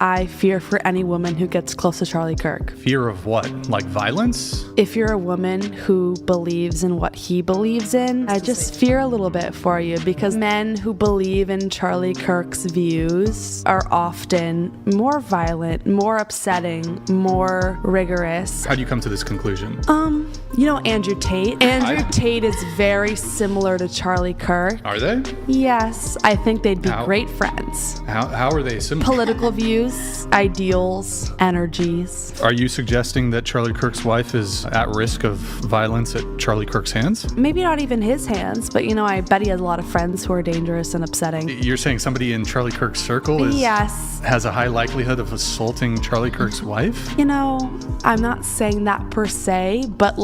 I fear for any woman who gets close to Charlie Kirk. Fear of what? Like violence? If you're a woman who believes in what he believes in, I just fear a little bit for you because men who believe in Charlie Kirk's views are often more violent, more upsetting, more rigorous. How do you come to this conclusion? You know Andrew Tate? Andrew Tate is very similar to Charlie Kirk. Are they? Yes, I think they'd be great friends. How are they similar? Political views, ideals, energies. Are you suggesting that Charlie Kirk's wife is at risk of violence at Charlie Kirk's hands? Maybe not even his hands, but you know, I bet he has a lot of friends who are dangerous and upsetting. You're saying somebody in Charlie Kirk's circle has a high likelihood of assaulting Charlie Kirk's wife? You know, I'm not saying that per se, but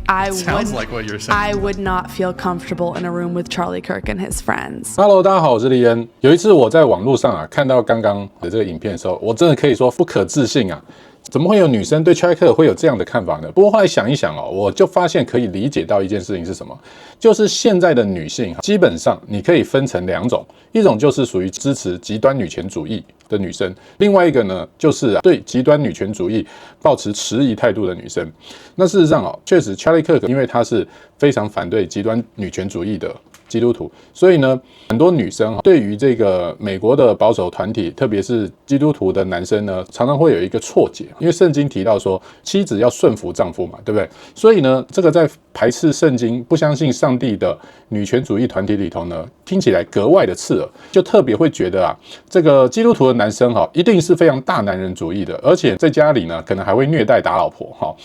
Sounds like what you're saying. I would not feel comfortable in a room with Charlie Kirk and his friends. Hello， 大家好，我是利恩。有一次我在网络上看到刚刚的这个影片的时候，我真的可以说不可置信啊！怎么会有女生对 Charlie Kirk 会有这样的看法呢？不过后来想一想我就发现可以理解到一件事情是什么，就是现在的女性基本上你可以分成两种，一种就是属于支持极端女权主义的女生，另外一个呢就是对极端女权主义抱持迟疑态度的女生。那事实上确实 Charlie Kirk 因为他是非常反对极端女权主义的基督徒，所以呢，很多女生对于这个美国的保守团体，特别是基督徒的男生呢，常常会有一个错解，因为圣经提到说，妻子要顺服丈夫嘛，对不对？所以呢，这个在排斥圣经、不相信上帝的女权主义团体里头呢，听起来格外的刺耳，就特别会觉得这个基督徒的男生一定是非常大男人主义的，而且在家里呢，可能还会虐待打老婆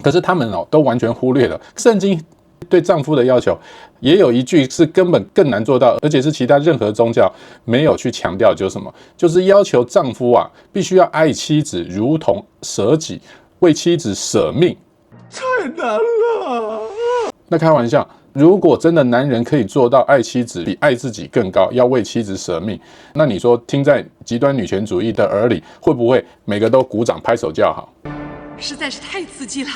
可是他们都完全忽略了圣经对丈夫的要求，也有一句是根本更难做到，而且是其他任何宗教没有去强调，就是什么？就是要求丈夫必须要爱妻子如同舍己，为妻子舍命。太难了。那开玩笑，如果真的男人可以做到爱妻子比爱自己更高，要为妻子舍命，那你说听在极端女权主义的耳里，会不会每个都鼓掌拍手叫好？实在是太刺激了，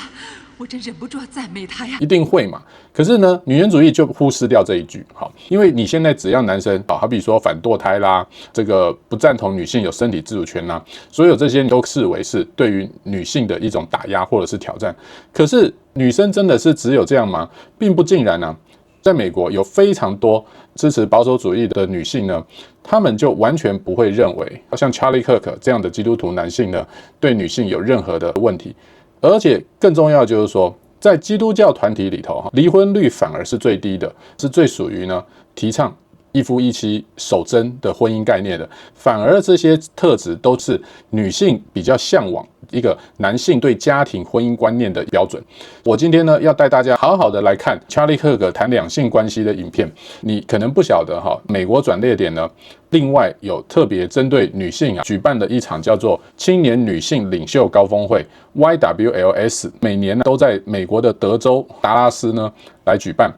我真忍不住要赞美他呀！一定会嘛？可是呢，女权主义就忽视掉这一句，因为你现在只要男生，好比说反堕胎啦，这个不赞同女性有身体自主权啦，所有这些都视为是对于女性的一种打压或者是挑战。可是女生真的是只有这样吗？并不尽然啊！在美国有非常多支持保守主义的女性呢，她们就完全不会认为像 Charlie Kirk 这样的基督徒男性呢，对女性有任何的问题。而且更重要就是说，在基督教团体里头，离婚率反而是最低的，是最属于呢提倡一夫一妻守贞的婚姻概念的，反而这些特质都是女性比较向往一个男性对家庭婚姻观念的标准。我今天呢要带大家好好的来看 Charlie Kirk 谈两性关系的影片。你可能不晓得美国转捩点呢，另外有特别针对女性举办的一场叫做青年女性领袖高峰会 YWLS， 每年都在美国的德州达拉斯呢来举办。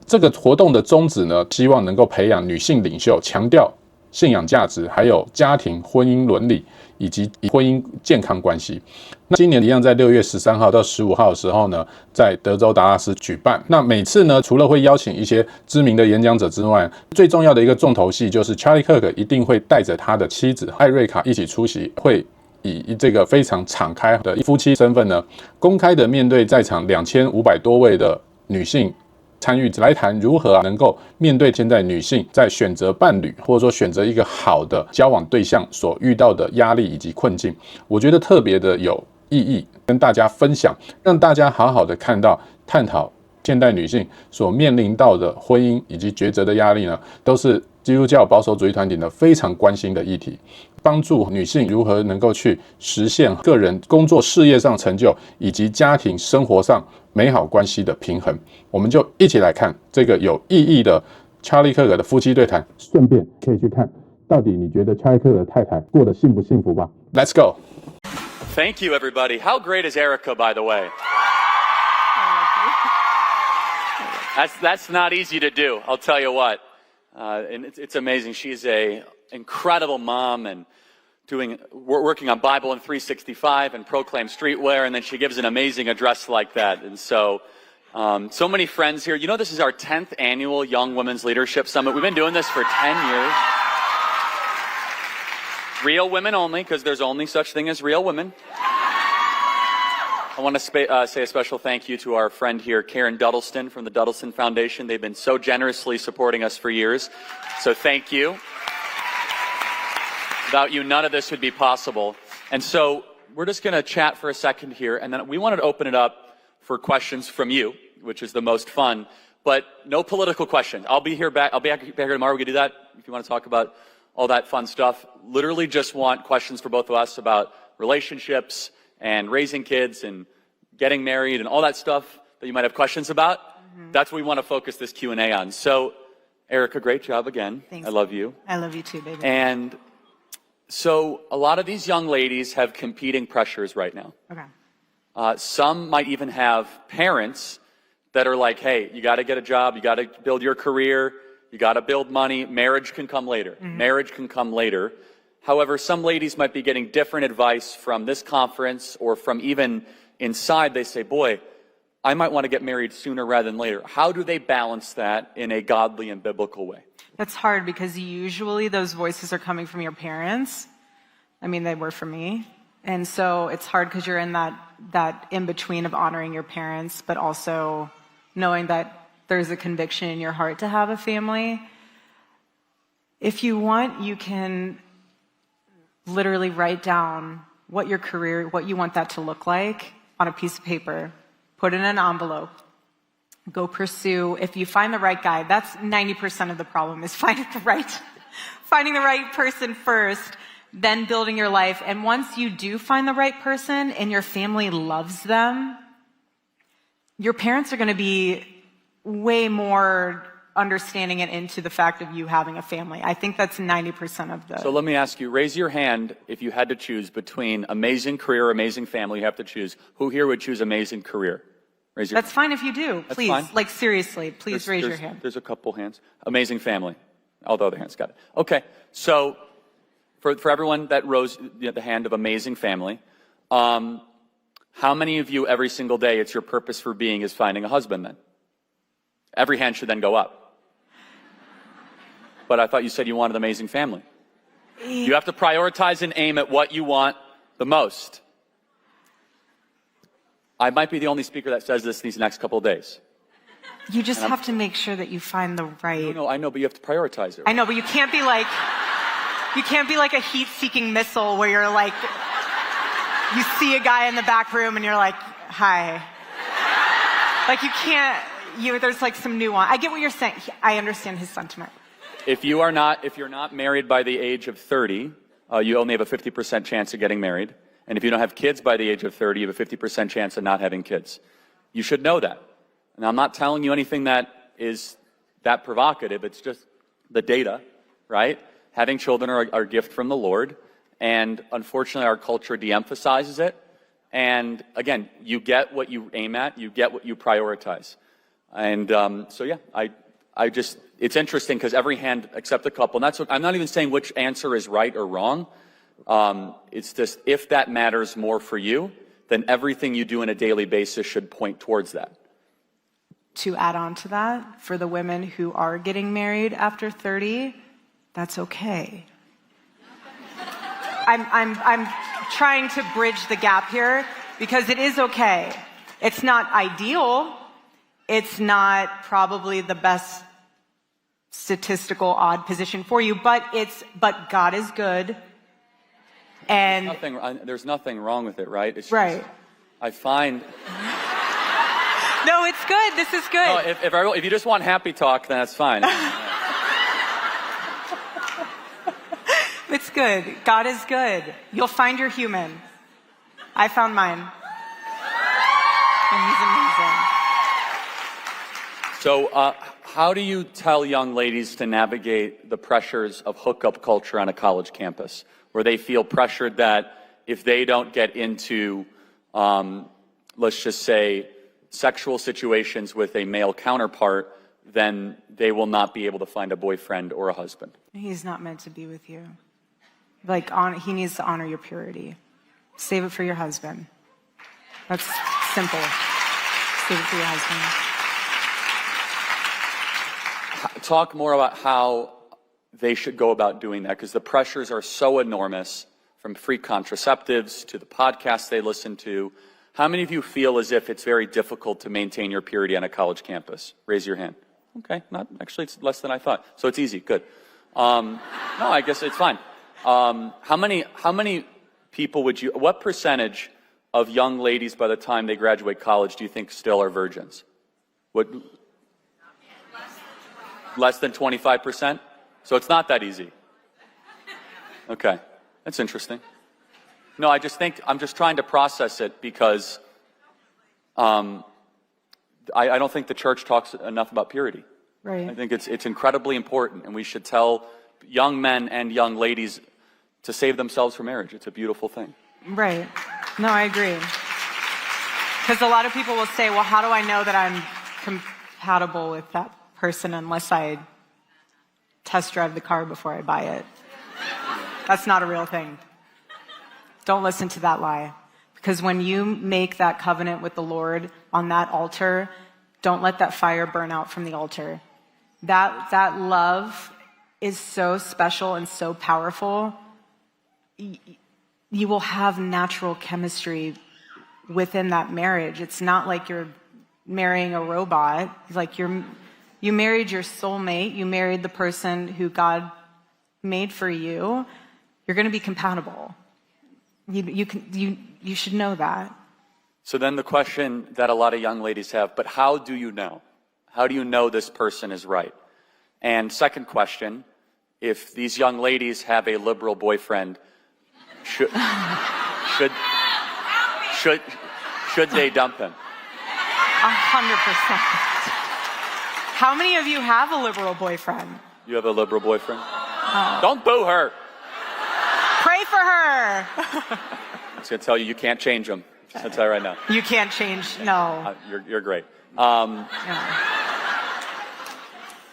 这个活动的宗旨呢，希望能够培养女性领袖，强调信仰价值，还有家庭、婚姻伦理以及婚姻健康关系。那今年一样在6月13号到15号的时候呢，在德州达拉斯举办。那每次呢，除了会邀请一些知名的演讲者之外，最重要的一个重头戏就是 Charlie Kirk 一定会带着他的妻子艾瑞卡一起出席，会以这个非常敞开的夫妻身份呢，公开的面对在场2500多位的女性参与，来谈如何能够面对现在女性在选择伴侣或者说选择一个好的交往对象所遇到的压力以及困境。我觉得特别的有意义，跟大家分享，让大家好好的看到探讨现代女性所面临到的婚姻以及抉择的压力呢，都是基督教保守主义团体呢非常关心的议题，帮助女性如何能够去实现个人工作事业上成就以及家庭生活上美好关系的平衡。我们就一起来看这个有意义的 Charlie Kirk 的夫妻对谈，顺便可以去看到底你觉得 Charlie Kirk 的太太过得幸不幸福吧。 Let's go. Thank you, everybody. How great is Erica, by the way? That's not easy to do, I'll tell you what. And it's amazing. She's an incredible mom and working on Bible in 365 and Proclaim Streetwear, and then she gives an amazing address like that. And so many friends here. You know, this is our 10th annual Young Women's Leadership Summit. We've been doing this for 10 years. Real women only, because there's only such thing as real women. I want to say a special thank you to our friend here, Karen Duddleston from the Duddleston Foundation. They've been so generously supporting us for years. So thank you. Without you, none of this would be possible. And so we're just going to chat for a second here, and then we wanted to open it up for questions from you, which is the most fun, but no political questions. I'll be back here tomorrow. We can do that if you want to talk about all that fun stuff. Literally just want questions for both of us about relationships and raising kids and getting married and all that stuff that you might have questions about. Mm-hmm. That's what we want to focus this Q&A on. So, Erica, great job again. Thanks. I love you. I love you too, baby. And so a lot of these young ladies have competing pressures right now. Okay. Some might even have parents that are like, hey, you got to get a job, you got to build your career, you got to build money, marriage can come later. Mm-hmm. Marriage can come later. However, some ladies might be getting different advice from this conference or from even inside. They say, boy, I might want to get married sooner rather than later. How do they balance that in a godly and biblical way? That's hard because usually those voices are coming from your parents. I mean, they were for me. And so it's hard because you're in that in-between of honoring your parents, but also knowing that there's a conviction in your heart to have a family. If you want, you can literally write down what your career, what you want that to look like on a piece of paper, put it in an envelope, go pursue. If you find the right guy, that's 90% of the problem is finding the right person first, then building your life. And once you do find the right person and your family loves them, your parents are going to be way more understanding and into the fact of you having a family. I think that's 90% of the... So let me ask you, raise your hand if you had to choose between amazing career or amazing family. You have to choose. Who here would choose amazing career? Raise your That's hand. fine if you do. That's please. fine. Like, seriously, please raise your hand. There's a couple hands. Amazing family. All the other hands got it. Okay, so for everyone that rose the hand of amazing family, how many of you every single day it's your purpose for being is finding a husband then? Every hand should then go up. But I thought you said you wanted an amazing family. You have to prioritize and aim at what you want the most. I might be the only speaker that says this these next couple of days. You just have to make sure that you find the right... No, I know, but you have to prioritize it. I know, but you can't be like a heat-seeking missile where you're like, you see a guy in the back room and you're like, hi. Like, you can't, there's like some nuance. I get what you're saying. I understand his sentiment. If you're not married by the age of 30, you only have a 50% chance of getting married. And if you don't have kids by the age of 30, you have a 50% chance of not having kids. You should know that. And I'm not telling you anything that is that provocative. It's just the data, right? Having children are a gift from the Lord. And unfortunately, our culture de-emphasizes it. And again, you get what you aim at. You get what you prioritize. And so, yeah, it's interesting because every hand except a couple, and that's what, I'm not even saying which answer is right or wrong. It's just, if that matters more for you, then everything you do on a daily basis should point towards that. To add on to that, for the women who are getting married after 30, that's okay. I'm trying to bridge the gap here because it is okay. It's not ideal. It's not probably the best statistical odd position for you, but God is good. And there's nothing wrong with it, right? It's right. Just, I find. No, it's good. This is good. No, if you just want happy talk, then that's fine. It's good. God is good. You'll find your human. I found mine. And he's amazing. So, how do you tell young ladies to navigate the pressures of hookup culture on a college campus, where they feel pressured that if they don't get into, let's just say, sexual situations with a male counterpart, then they will not be able to find a boyfriend or a husband? He's not meant to be with you. He needs to honor your purity. Save it for your husband. That's simple. Save it for your husband. Talk more about how they should go about doing that, because the pressures are so enormous, from free contraceptives to the podcasts they listen to. How many of you feel as if it's very difficult to maintain your purity on a college campus? Raise your hand. Okay, not actually, it's less than I thought. So it's easy, good. No, I guess it's fine. How many people would you, what percentage of young ladies by the time they graduate college do you think still are virgins? What? Less than 25%? So it's not that easy. Okay, that's interesting. No, I just think, I'm just trying to process it, because I don't think the church talks enough about purity. Right. I think it's incredibly important, and we should tell young men and young ladies to save themselves for marriage. It's a beautiful thing. Right. No, I agree. Because a lot of people will say, well, how do I know that I'm compatible with that person unless I test drive the car before I buy it? That's not a real thing. Don't listen to that lie. Because when you make that covenant with the Lord on that altar, don't let that fire burn out from the altar. That love is so special and so powerful. You will have natural chemistry within that marriage. It's not like you're marrying a robot. It's like you married your soulmate. You married the person who God made for you. You're going to be compatible. You should know that. So then the question that a lot of young ladies have, but how do you know? How do you know this person is right? And second question, if these young ladies have a liberal boyfriend, should they dump him? 100%. How many of you have a liberal boyfriend? You have a liberal boyfriend? Oh. Don't boo her. Pray for her. I'm just going to tell you, you can't change them. I'll tell you right now. You can't change, no. You're great.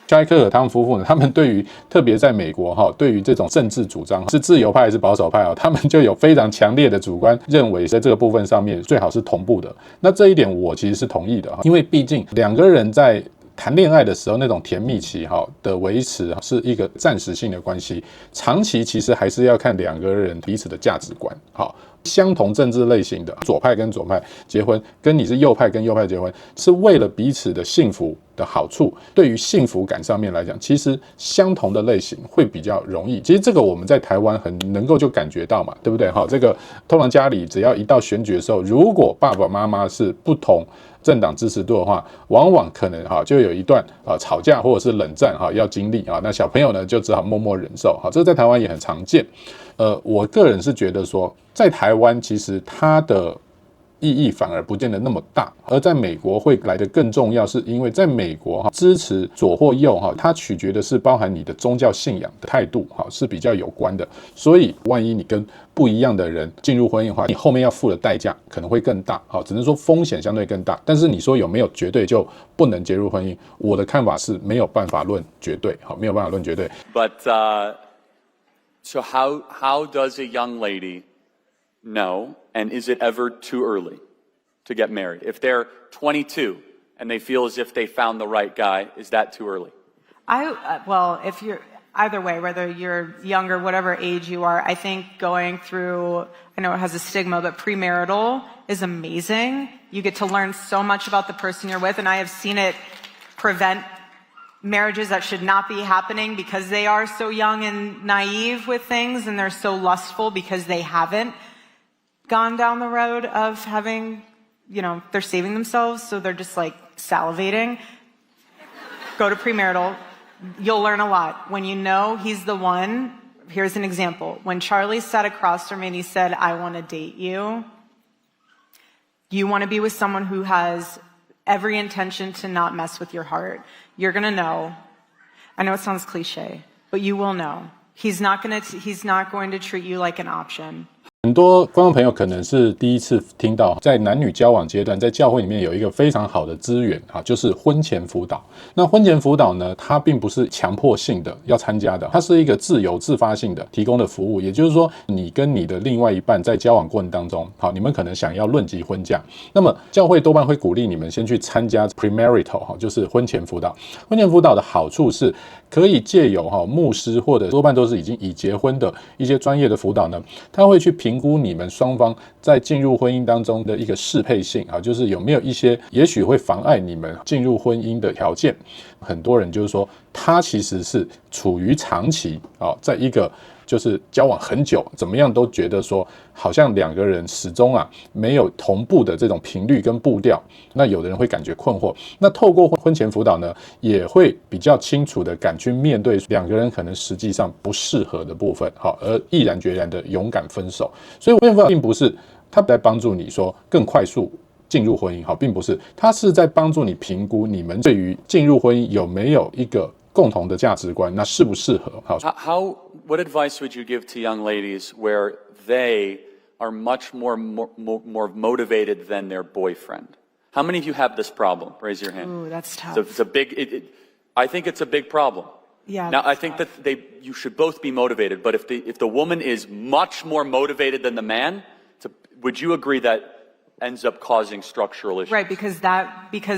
查理柯克他们夫妇呢，他们对于特别在美国哈，对于这种政治主张是自由派还是保守派啊，他们就有非常强烈的主观认为，在这个部分上面最好是同步的。那这一点我其实是同意的哈，因为毕竟两个人在谈恋爱的时候那种甜蜜期的维持是一个暂时性的关系，长期其实还是要看两个人彼此的价值观。好，相同政治类型的左派跟左派结婚，跟你是右派跟右派结婚，是为了彼此的幸福的好处。对于幸福感上面来讲，其实相同的类型会比较容易。其实这个我们在台湾很能够就感觉到嘛，对不对？这个通常家里只要一到选举的时候，如果爸爸妈妈是不同政党支持度的话，往往可能就有一段吵架或者是冷战要经历那小朋友呢就只好默默忍受这在台湾也很常见。我个人是觉得说，在台湾其实它的意义反而不见得那么大，而在美国会来得更重要，是因为在美国支持左或右它取决的是包含你的宗教信仰的态度是比较有关的。所以万一你跟不一样的人进入婚姻的话，你后面要付的代价可能会更大只能说风险相对更大。但是你说有没有绝对就不能结入婚姻？我的看法是没有办法论绝对，没有办法论绝对。But so how does a young lady know, and is it ever too early to get married? If they're 22 and they feel as if they found the right guy, is that too early? Well, if you're either way, whether you're younger, whatever age you are, I think going through, I know it has a stigma, but premarital is amazing. You get to learn so much about the person you're with, and I have seen it prevent marriages that should not be happening because they are so young and naive with things, and they're so lustful because they haven't gone down the road of having, they're saving themselves, so they're just like salivating. Go to premarital. You'll learn a lot. When you know he's the one, here's an example. When Charlie sat across from me and he said, I want to date you, you want to be with someone who has every intention to not mess with your heart. You're going to know. I know it sounds cliche, but you will know. He's not going to treat you like an option. 很多观众朋友可能是第一次听到，在男女交往阶段，在教会里面有一个非常好的资源啊，就是婚前辅导。那婚前辅导呢，它并不是强迫性的要参加的，它是一个自由自发性的提供的服务。也就是说，你跟你的另外一半在交往过程当中，好，你们可能想要论及婚嫁，那么教会多半会鼓励你们先去参加 premarital， 就是婚前辅导。婚前辅导的好处是，可以借由牧师或者多半都是已结婚的一些专业的辅导呢，他会去评估你们双方在进入婚姻当中的一个适配性啊，就是有没有一些也许会妨碍你们进入婚姻的条件。很多人就是说，他其实是处于长期啊，在一个就是交往很久，怎么样都觉得说，好像两个人始终没有同步的这种频率跟步调。那有的人会感觉困惑。那透过婚前辅导呢，也会比较清楚的敢去面对两个人可能实际上不适合的部分，好，而毅然决然的勇敢分手。所以婚前辅导并不是他在帮助你说更快速进入婚姻，好，并不是，他是在帮助你评估你们对于进入婚姻有没有一个共同的价值观，那适不适合？好。What advice would you give to young ladies where they are much more motivated than their boyfriend? How many of you have this problem? Raise your hand. Ooh, that's tough. It's a big. I think it's a big problem. Yeah. Now I think that you should both be motivated, but if the woman is much more motivated than the man, would you agree that ends up causing structural issues? Right, because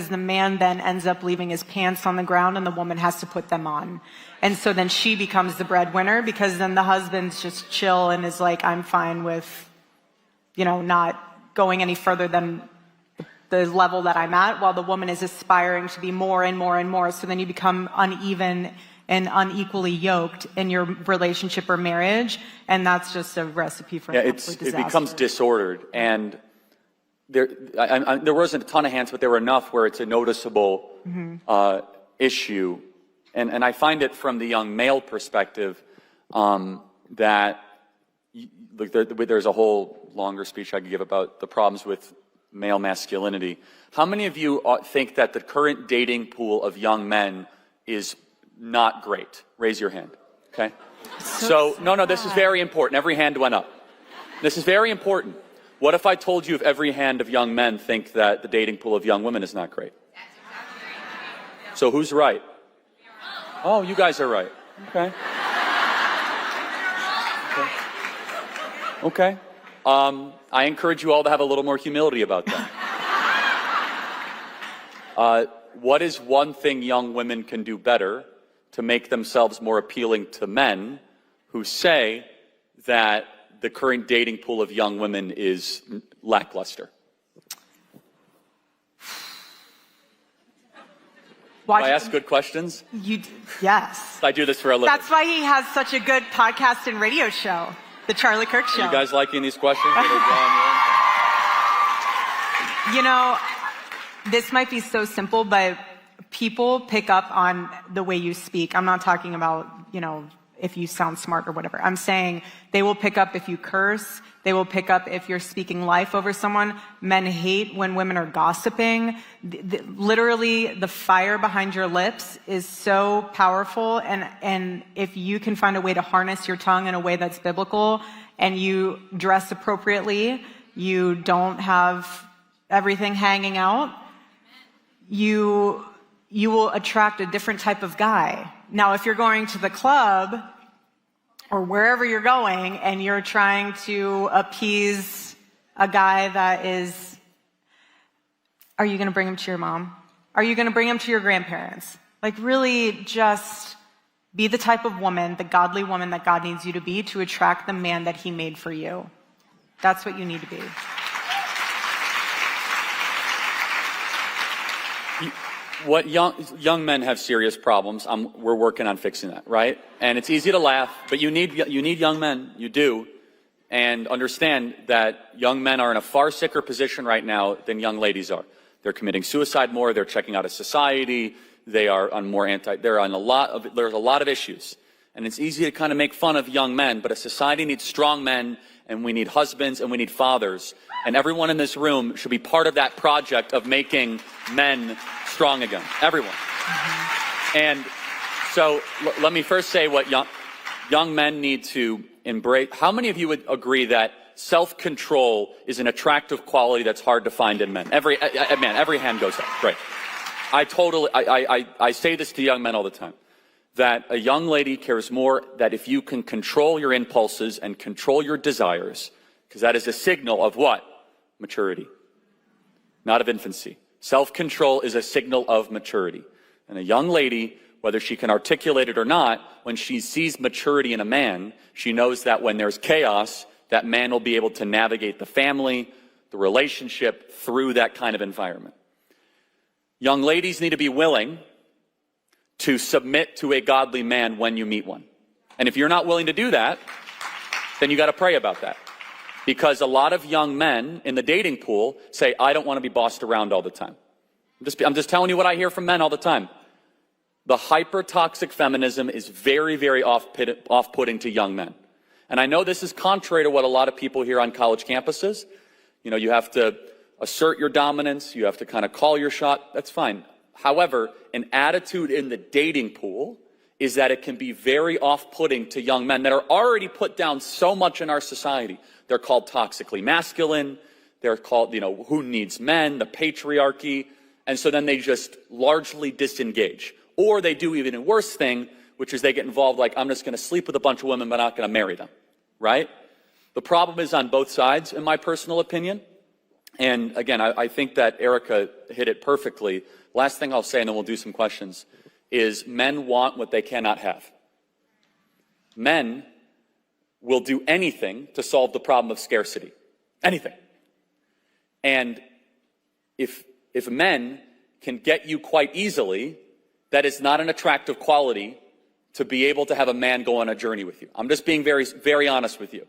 the man then ends up leaving his pants on the ground and the woman has to put them on. And so then she becomes the breadwinner, because then the husband's just chill and is like, I'm fine with, not going any further than the level that I'm at, while the woman is aspiring to be more and more and more. So then you become uneven and unequally yoked in your relationship or marriage, and that's just a recipe for disaster. It becomes disordered, and there wasn't a ton of hands, but there were enough where it's a noticeable issue, and I find it from the young male perspective that there's a whole longer speech I could give about the problems with male masculinity. How many of you think that the current dating pool of young men is not great? Raise your hand. Okay. So no, this is very important. Every hand went up. This is very important. What if I told you if every hand of young men think that the dating pool of young women is not great? So who's right? Oh, you guys are right. Okay. I encourage you all to have a little more humility about that. What is one thing young women can do better to make themselves more appealing to men who say that the current dating pool of young women is lackluster? Do I ask good questions? Yes. I do this for a living. That's why he has such a good podcast and radio show, The Charlie Kirk Show. Are you guys liking these questions? This might be so simple, but people pick up on the way you speak. I'm not talking about, if you sound smart or whatever. I'm saying they will pick up if you curse. They will pick up if you're speaking life over someone. Men hate when women are gossiping. Literally, the fire behind your lips is so powerful. And if you can find a way to harness your tongue in a way that's biblical, and you dress appropriately, you don't have everything hanging out, you will attract a different type of guy. Now, if you're going to the club or wherever you're going and you're trying to appease a guy that is, are you going to bring him to your mom? Are you going to bring him to your grandparents? Like, really just be the type of woman, the godly woman that God needs you to be to attract the man that he made for you. That's what you need to be. What young men have serious problems. We're working on fixing that, right? And it's easy to laugh, but you need young men. You do, and understand that young men are in a far sicker position right now than young ladies are. They're committing suicide more. They're checking out of society. They are on more There's a lot of issues, and it's easy to kind of make fun of young men. But a society needs strong men, and we need husbands, and we need fathers. And everyone in this room should be part of that project of making men strong again. Everyone. Mm-hmm. And so let me first say what young men need to embrace. How many of you would agree that self-control is an attractive quality that's hard to find in men. Every hand goes up. Great. I say this to young men all the time, that a young lady cares more that if you can control your impulses and control your desires, because that is a signal of what? Maturity, not of infancy. Self-control is a signal of maturity. And a young lady, whether she can articulate it or not, when she sees maturity in a man, she knows that when there's chaos, that man will be able to navigate the family, the relationship through that kind of environment. Young ladies need to be willing to submit to a godly man when you meet one. And if you're not willing to do that, then you got to pray about that. Because a lot of young men in the dating pool say, I don't want to be bossed around all the time. I'm just telling you what I hear from men all the time. The hyper-toxic feminism is very, very off-putting to young men. And I know this is contrary to what a lot of people hear on college campuses. You know, you have to assert your dominance, you have to kind of call your shot, that's fine. However, an attitude in the dating pool is that it can be very off-putting to young men that are already put down so much in our society. They're called toxically masculine, they're called, you know, who needs men, the patriarchy, and so then they just largely disengage. Or they do even a worse thing, which is they get involved like, I'm just going to sleep with a bunch of women, but I'm not going to marry them, right? The problem is on both sides, in my personal opinion. And again, I think that Erica hit it perfectly. Last thing I'll say, and then we'll do some questions, is men want what they cannot have. Men will do anything to solve the problem of scarcity. Anything. And if men can get you quite easily, that is not an attractive quality to be able to have a man go on a journey with you. I'm just being very, very honest with you.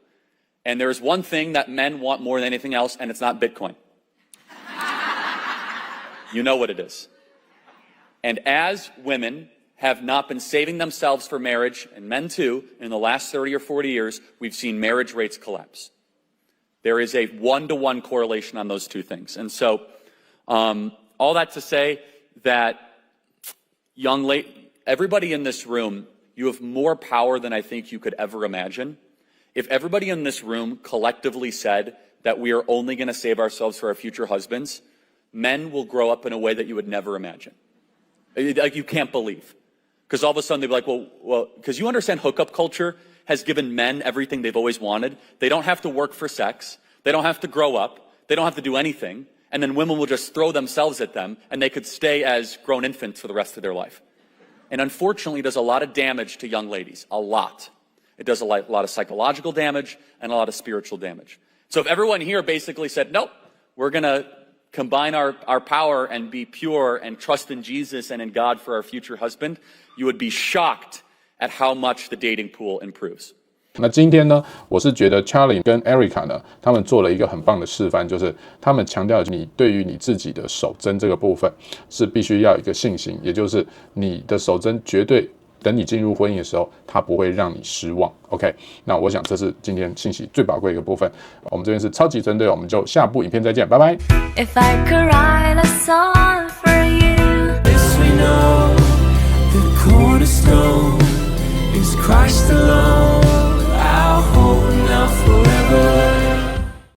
And there's one thing that men want more than anything else, and it's not Bitcoin. You know what it is. And as women have not been saving themselves for marriage, and men too, in the last 30 or 40 years, we've seen marriage rates collapse. There is a one-to-one correlation on those two things. And so, all that to say that everybody in this room, you have more power than I think you could ever imagine. If everybody in this room collectively said that we are only going to save ourselves for our future husbands, men will grow up in a way that you would never imagine. Like you can't believe. Because all of a sudden they'll be like, well, because you understand hookup culture has given men everything they've always wanted. They don't have to work for sex. They don't have to grow up. They don't have to do anything. And then women will just throw themselves at them, and they could stay as grown infants for the rest of their life. And unfortunately, it does a lot of damage to young ladies. A lot. It does a lot of psychological damage and a lot of spiritual damage. So if everyone here basically said, nope, we're going to combine our power and be pure and trust in Jesus and in God for our future husband, you would be shocked at how much the dating pool improves. 那今天呢，我是觉得 Charlie 跟 Erica 呢，他们做了一个很棒的示范，就是他们强调你对于你自己的守贞这个部分是必须要有一个信心，也就是你的守贞绝对等你进入婚姻的时候，它不会让你失望。OK， 那我想这是今天信息最宝贵的一个部分。我们这边是超级针对，我们就下部影片再见，拜拜。If I could write a song for